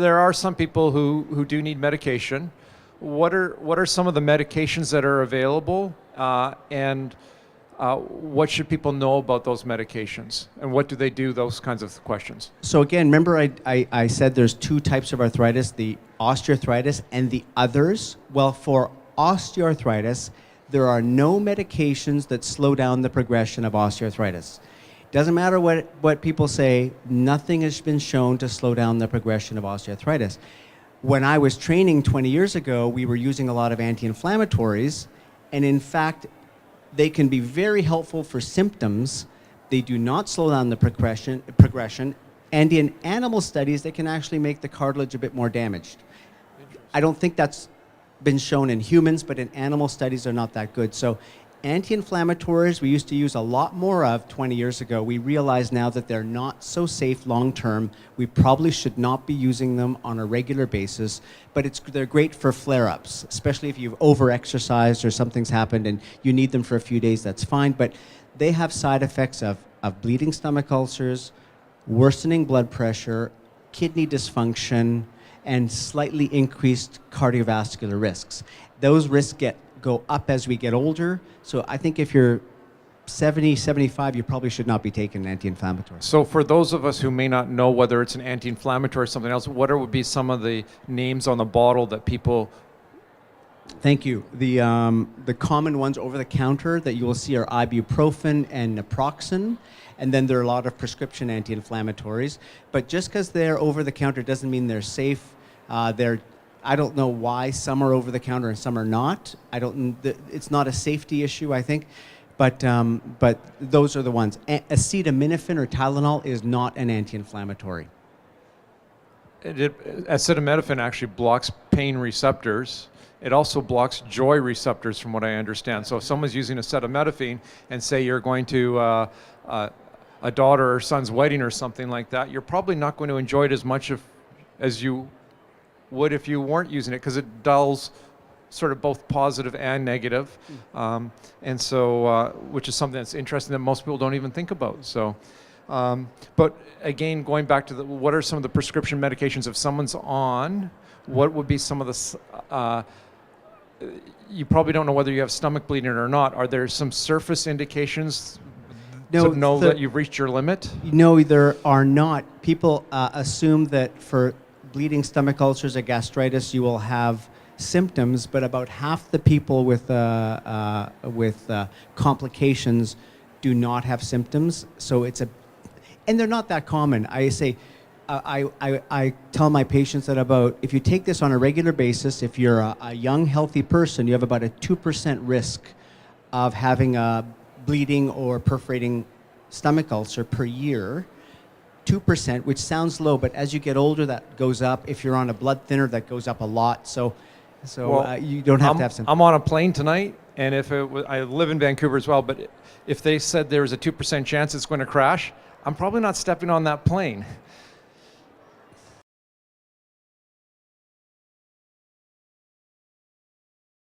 there are some people who do need medication. What are some of the medications that are available, and what should people know about those medications, and what do they do? Those kinds of questions. So again, remember I said there's two types of arthritis, the osteoarthritis and the others. Well, for osteoarthritis, there are no medications that slow down the progression of osteoarthritis. Doesn't matter what people say, nothing has been shown to slow down the progression of osteoarthritis. When I was training 20 years ago, we were using a lot of anti-inflammatories, and in fact, they can be very helpful for symptoms. They do not slow down the progression, and in animal studies, they can actually make the cartilage a bit more damaged. I don't think that's been shown in humans, but in animal studies, they're not that good. So anti-inflammatories we used to use a lot more of 20 years ago. We realize now that they're not so safe long-term. We probably should not be using them on a regular basis, but they're great for flare-ups, especially if you've over-exercised or something's happened and you need them for a few days, that's fine. But they have side effects of bleeding stomach ulcers, worsening blood pressure, kidney dysfunction, and slightly increased cardiovascular risks. Those risks go up as we get older. So I think if you're 70, 75, you probably should not be taking an anti-inflammatory. So for those of us who may not know whether it's an anti-inflammatory or something else, what would be some of the names on the bottle that people... Thank you. The common ones over the counter that you will see are ibuprofen and naproxen, and then there are a lot of prescription anti-inflammatories. But just because they're over the counter doesn't mean they're safe. I don't know why some are over the counter and some are not. It's not a safety issue, I think, but those are the ones. Acetaminophen or Tylenol is not an anti-inflammatory. Acetaminophen actually blocks pain receptors. It also blocks joy receptors, from what I understand. So if someone's using acetaminophen and say you're going to a daughter or son's wedding or something like that, you're probably not going to enjoy it as much as you would if you weren't using it, because it dulls sort of both positive and negative, and so which is something that's interesting that most people don't even think about. So, but again, going back to what are some of the prescription medications if someone's on? What would be some of the you probably don't know whether you have stomach bleeding or not. Are there some surface indications to know that you've reached your limit? No, there are not. People assume that for bleeding stomach ulcers or gastritis, you will have symptoms, but about half the people with complications do not have symptoms. So and they're not that common. I say, I tell my patients that if you take this on a regular basis, if you're a young, healthy person, you have about a 2% risk of having a bleeding or perforating stomach ulcer per year. 2%, which sounds low, but as you get older, that goes up. If you're on a blood thinner, that goes up a lot. So you don't have to have symptoms. I'm on a plane tonight, and I live in Vancouver as well, but if they said there was a 2% chance it's going to crash, I'm probably not stepping on that plane.